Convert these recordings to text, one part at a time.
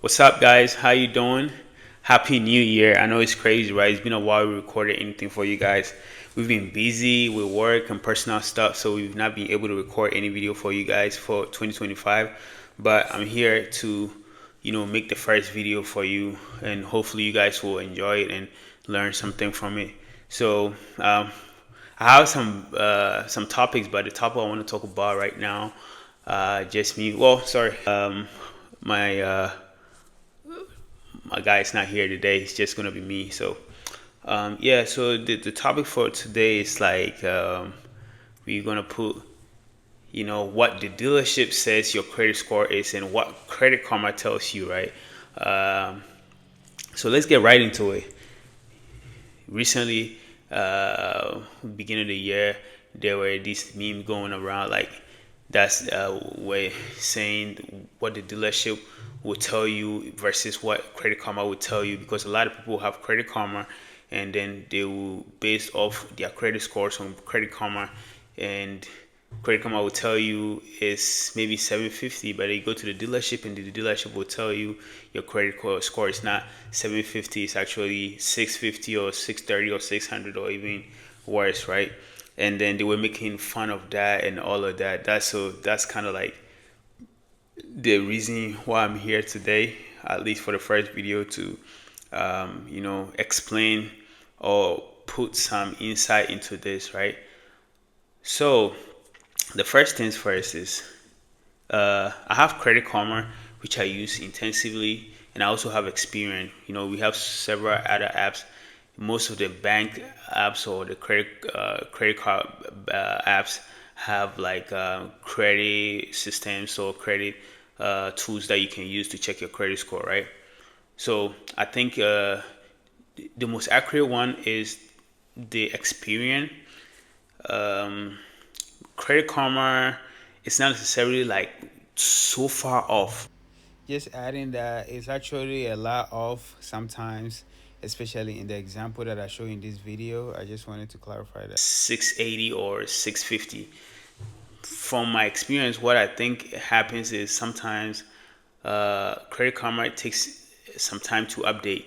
What's up, guys? How you doing? Happy New Year! I know it's crazy, right? It's been a while we recorded anything for you guys. We've been busy with work and personal stuff, so we've not been able to record any video for you guys for 2025. But I'm here to, make the first video for you, and hopefully you guys will enjoy it and learn something from it. So, I have some topics, but the topic I want to talk about right now, just me. Well, sorry, my my guy is not here today. It's just gonna be me. So yeah. So the topic for today is like we're gonna put what the dealership says your credit score is and what Credit Karma tells you, right? Um, so let's get right into it. Recently, beginning of the year, there were these memes going around like that's way saying what the dealership will tell you versus what Credit Karma will tell you, because a lot of people have Credit Karma and then they will base off their credit scores on Credit Karma, and Credit Karma will tell you it's maybe 750, but you go to the dealership and the dealership will tell you your score is not 750, it's actually 650 or 630 or 600 or even worse, right? And then they were making fun of that and all of that. That's kind of like the reason why I'm here today, at least for the first video, to explain or put some insight into this, right? So the first things first is I have Credit Karma, which I use intensively, and I also have Experian. We have several other apps. Most of the bank apps or the credit card apps have like credit systems or credit tools that you can use to check your credit score, right? So I think the most accurate one is the Experian. Um, Credit Karma is not necessarily like so far off. Just adding that it's actually a lot off sometimes, especially in the example that I show in this video. I just wanted to clarify that. 680 or 650. From my experience, what I think happens is sometimes Credit Karma takes some time to update.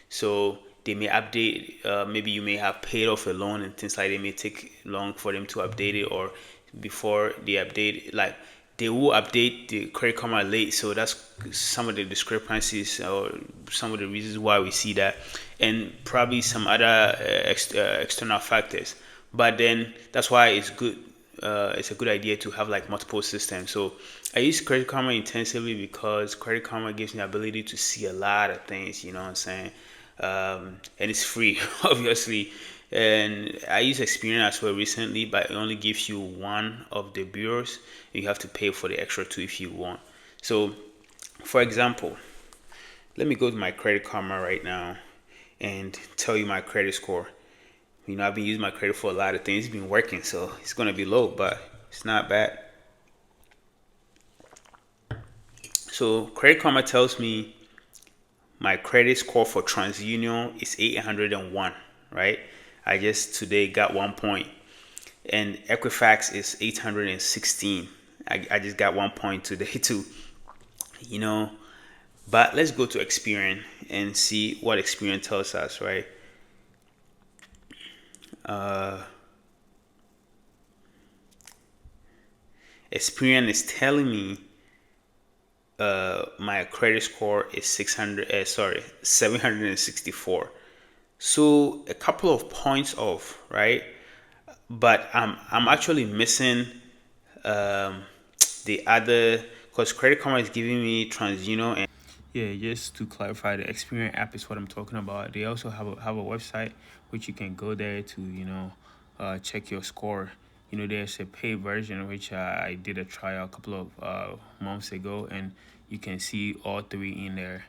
So they may update, maybe you may have paid off a loan and things like that. It may take long for them to update it, or before they update, like they will update the Credit Karma late. So that's some of the discrepancies or some of the reasons why we see that, and probably some other external factors. But then that's why it's good, it's a good idea to have like multiple systems. So I use Credit Karma intensively because Credit Karma gives me the ability to see a lot of things. You know what I'm saying? And it's free, obviously. And I use Experian as well recently, but it only gives you one of the bureaus. You have to pay for the extra two if you want. So, for example, let me go to my Credit Karma right now and tell you my credit score. I've been using my credit for a lot of things. It's been working, so it's gonna be low, but it's not bad. So Credit Karma tells me my credit score for TransUnion is 801, right? I just today got 1 point, and Equifax is 816. I just got 1 point today too. You know, but let's go to Experian and see what Experian tells us, right? Uh, Experian is telling me my credit score is 764. So a couple of points off, right? But I'm actually missing um, the other, because Credit Karma is giving me TransUnion and yeah, just to clarify, the Experian app is what I'm talking about. They also have a website which you can go there to check your score. There's a paid version which I did a trial a couple of months ago, and you can see all three in there,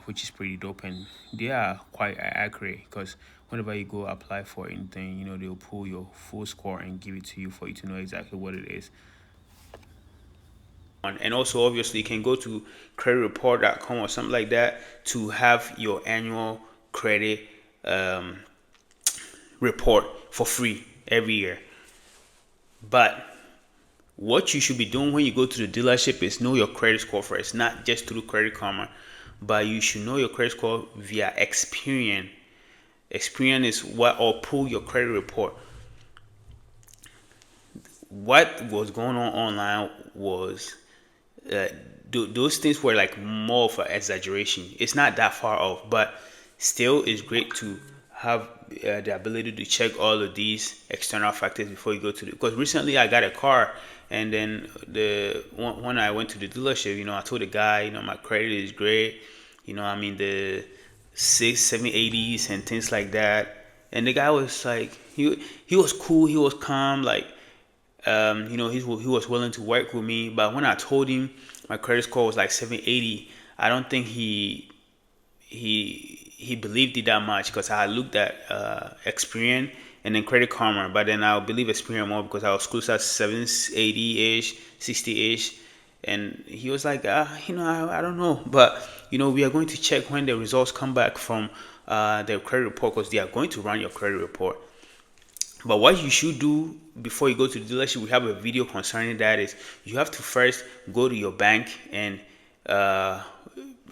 which is pretty dope, and they are quite accurate because whenever you go apply for anything, they'll pull your full score and give it to you for you to know exactly what it is. And also, obviously, you can go to creditreport.com or something like that to have your annual credit um, report for free every year. But what you should be doing when you go to the dealership is know your credit score first, not just through Credit Karma, but you should know your credit score via Experian. Experian is what, or pull your credit report. What was going on online was uh, those things were like more of an exaggeration. It's not that far off, but still, it's great to have the ability to check all of these external factors before you go to the. Because recently I got a car, and then when I went to the dealership, I told the guy, my credit is great. I mean the 6, 7, 80s and things like that. And the guy was like, he was cool, he was calm, like he was willing to work with me. But when I told him my credit score was like 780, I don't think he believed it that much, because I looked at Experian and then Credit Karma, but then I'll believe Experian more because I was closer to 780 ish, 60 ish, and he was like, I don't know, but we are going to check when the results come back from the credit report, because they are going to run your credit report. But what you should do before you go to the dealership, we have a video concerning that, is you have to first go to your bank, and uh,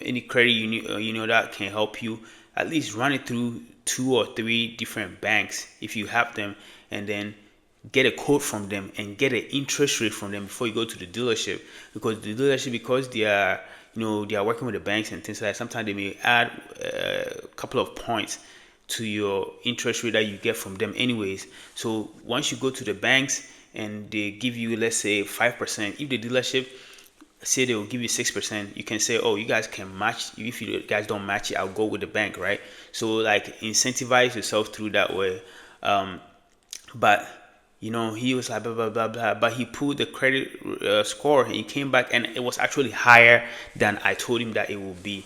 any credit union that can help you, at least run it through 2 or 3 different banks if you have them, and then get a quote from them and get an interest rate from them before you go to the dealership. Because the dealership, because they are working with the banks and things like that, sometimes they may add a couple of points to your interest rate that you get from them anyways. So once you go to the banks and they give you, let's say, 5%, if the dealership say they will give you 6%, you can say, oh, you guys can match. If you guys don't match it, I'll go with the bank, right? So like incentivize yourself through that way. But he was like blah blah blah blah, but he pulled the credit score, and he came back, and it was actually higher than I told him that it would be,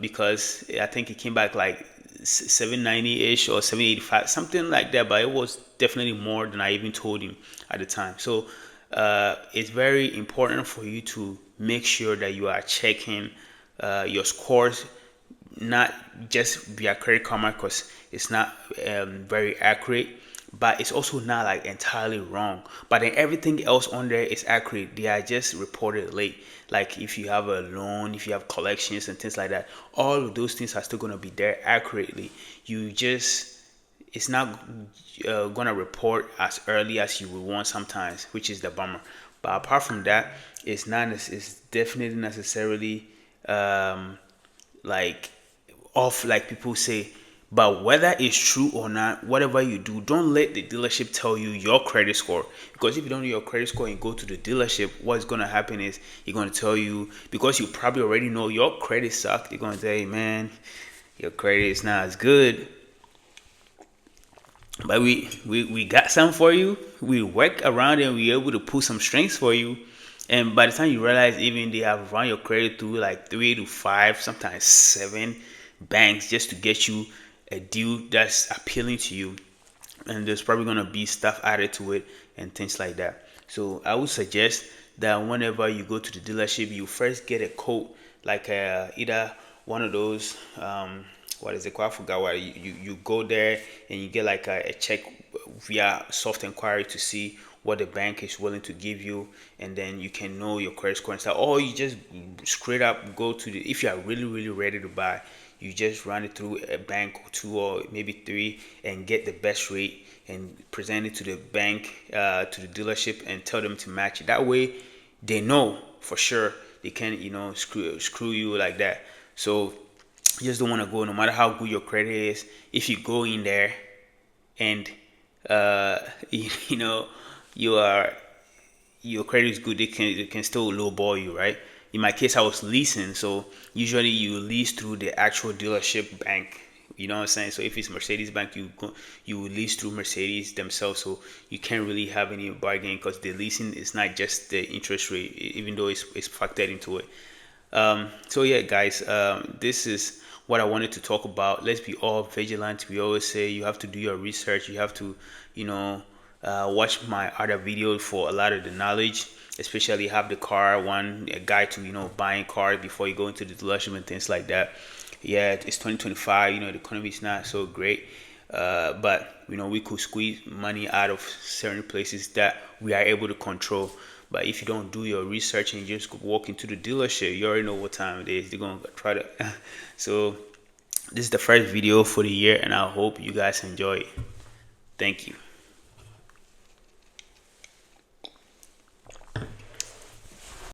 because I think it came back like 790-ish or 785, something like that, but it was definitely more than I even told him at the time. So it's very important for you to make sure that you are checking your scores, not just via Credit Karma, because it's not very accurate, but it's also not like entirely wrong. But then everything else on there is accurate. They are just reported late. Like if you have a loan, if you have collections and things like that, all of those things are still gonna be there accurately. You just It's not gonna report as early as you would want sometimes, which is the bummer. But apart from that, it's definitely necessarily like off, like people say. But whether it's true or not, whatever you do, don't let the dealership tell you your credit score. Because if you don't know your credit score and go to the dealership, what's gonna happen is you're gonna tell you, because you probably already know your credit sucked. They're gonna say, man, your credit is not as good. But we got some for you. We work around and we able to pull some strings for you. And by the time you realize, even they have run your credit through like 3 to 5, sometimes 7 banks, just to get you a deal that's appealing to you. And there's probably gonna be stuff added to it and things like that. So I would suggest that whenever you go to the dealership, you first get a quote, like either one of those what is it called? I forgot what you go there and you get like a check via soft inquiry to see what the bank is willing to give you, and then you can know your credit score and stuff. Or you just straight up go to the, if you are really really ready to buy, you just run it through a bank or 2 or maybe 3 and get the best rate and present it to the bank, to the dealership, and tell them to match it. That way they know for sure they can't screw you like that. So you just don't want to go, no matter how good your credit is. If you go in there and uh you know you are your credit is good, they can still lowball you, right? In my case, I was leasing, so usually you lease through the actual dealership bank. You know what I'm saying? So if it's Mercedes Bank, you will lease through Mercedes themselves, so you can't really have any bargain, because the leasing is not just the interest rate, even though it's factored into it. So yeah, guys, this is what I wanted to talk about. Let's be all vigilant. We always say you have to do your research. You have to, watch my other videos for a lot of the knowledge. Especially have the car one, a guide to buying cars before you go into the dealership and things like that. Yeah, it's 2025. The economy is not so great. But we could squeeze money out of certain places that we are able to control. But if you don't do your research and you just walk into the dealership, you already know what time it is. They're gonna try to. So this is the first video for the year, and I hope you guys enjoy it. Thank you.